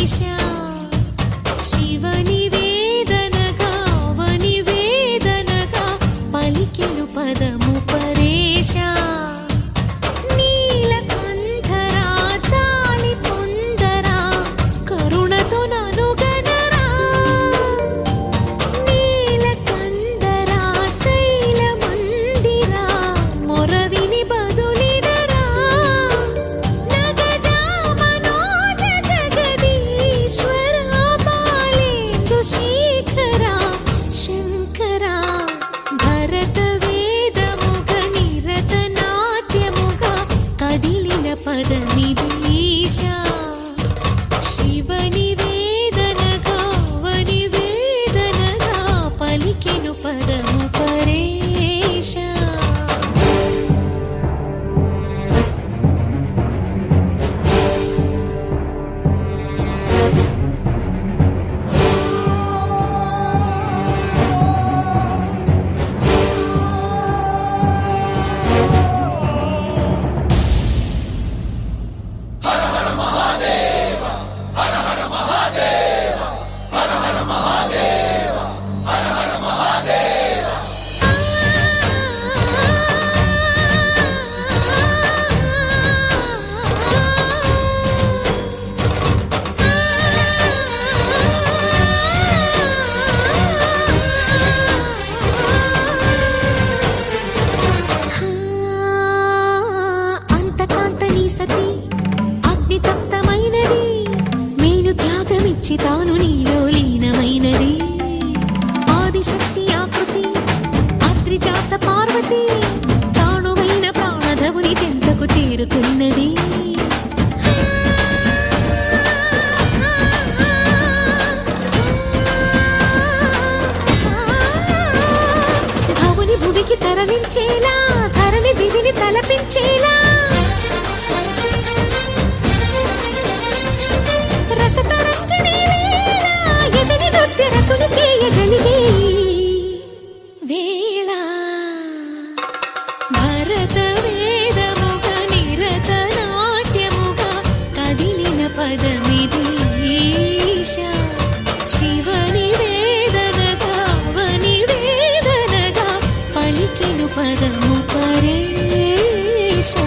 ఈశా శివ నివేదనగా అవనివేదనగా పలికెను పదము పరేశా నీలకంఠరా చాలి పొందరా కరుణతో ననుగనరా నీలకంఠరా శైలమందిరా మొరవిని బదులిడరా నగజా మనోజ జగదీశ్వరా బాలేందు శేఖరా శంకరా భరత వేదముగ నిరత నాట్యముగా కదిలిన పదమిది ఈశా శివ నివేదనగా అవనివేదనగా పలికెను పదము పరేశా అంతకాంతని సతి అగ్నితప్తమైనది మేను త్యాగమిచ్చి తాను నీలో లీనమైనది ఆదిశక్తి ఆకృతి అత్రిజాత పార్వతి తానువైన ప్రాణధవుని చెంతకు చేరుతున్నది భవుని భువికి తరలించేలా ధరణి దివిని తలపించేలా రసతరంగిణి లీలా ఎదిని నృత్యరతులు చేయగలిగే వేళ భరత వేదముగ నిరత నాట్యముగా కదిలిన పదమిది ఈశా శివ నివేదనగా అవనివేదనగా పలికెను పదము పరేశా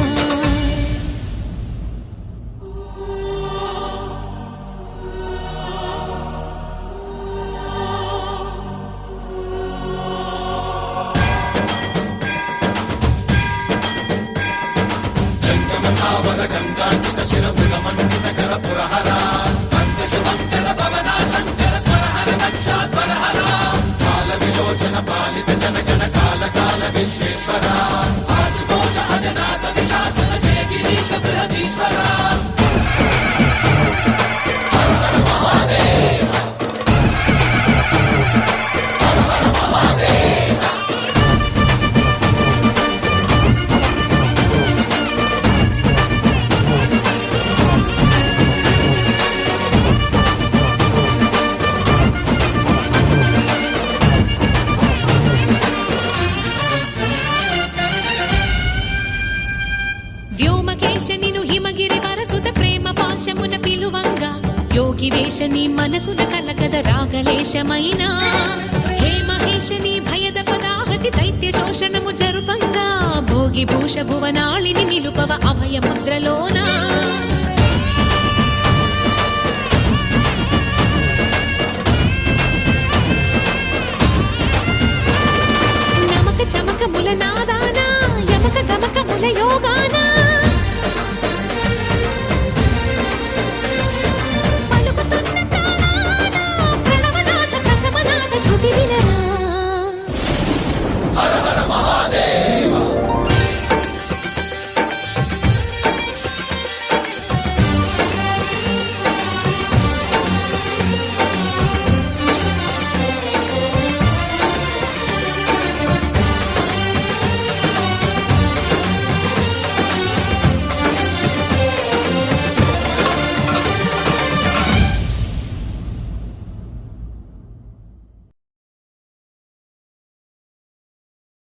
వ్యోమకేశనిను హిమగిరి వరసుత ప్రేమ పాశమున పిలువంగా యోగి వేషని మనసున కలకద రాగలేశమైన హే మహేశని భయద పదాహతి దైత్య శోషణము జరుపంగా భోగి భూష భువనాళిని నిలుపవ అభయ ముద్రలోన నమక చమకముల నాదాన యమక గమకముల యోగాన